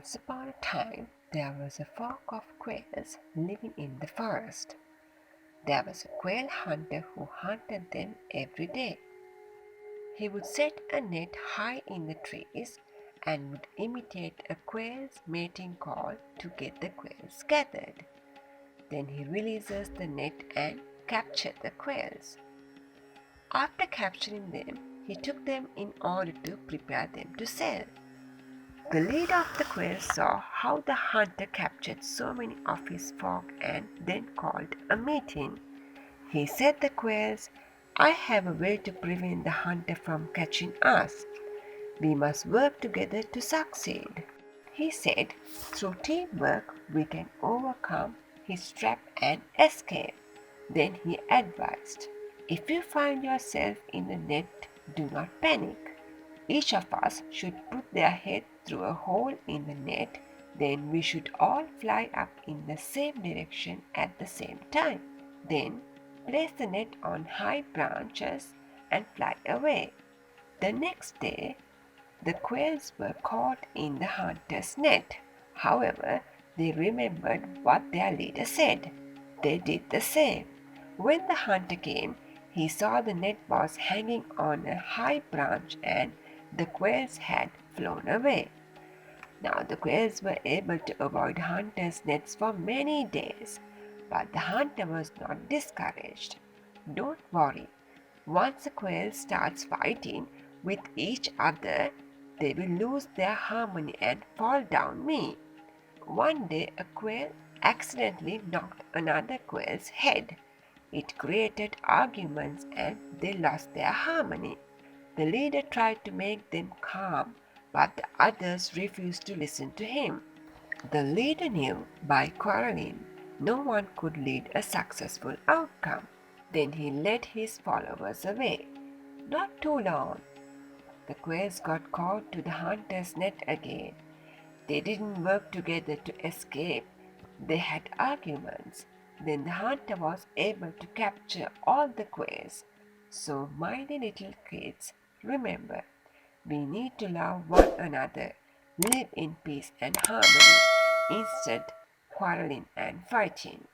Once upon a time, there was a flock of quails living in the forest. There was a quail hunter who hunted them every day. He would set a net high in the trees and would imitate a quail's mating call to get the quails gathered. Then he releases the net and captures the quails. After capturing them, he took them in order to prepare them to sell. The leader of the quails saw how the hunter captured so many of his flock and then called a meeting. He said to the quails, "I have a way to prevent the hunter from catching us. We must work together to succeed." He said, "Through teamwork we can overcome his trap and escape." Then he advised, "If you find yourself in the net, do not panic. Each of us should put their head through a hole in the net, then we should all fly up in the same direction at the same time. Then place the net on high branches and fly away." The next day, the quails were caught in the hunter's net. However, they remembered what their leader said. They did the same. When the hunter came, he saw the net was hanging on a high branch and the quails had flown away. Now the quails were able to avoid hunter's nets for many days, but the hunter was not discouraged. Don't worry. Once the quails start fighting with each other, they will lose their harmony and fall down me. One day a quail accidentally knocked another quail's head. It created arguments and they lost their harmony. The leader tried to make them calm, but the others refused to listen to him. The leader knew by quarreling no one could lead a successful outcome. Then he led his followers away. Not too long, the quails got caught to the hunter's net again. They didn't work together to escape. They had arguments. Then the hunter was able to capture all the quails. So, my little kids, remember, we need to love one another, live in peace and harmony, instead quarreling and fighting.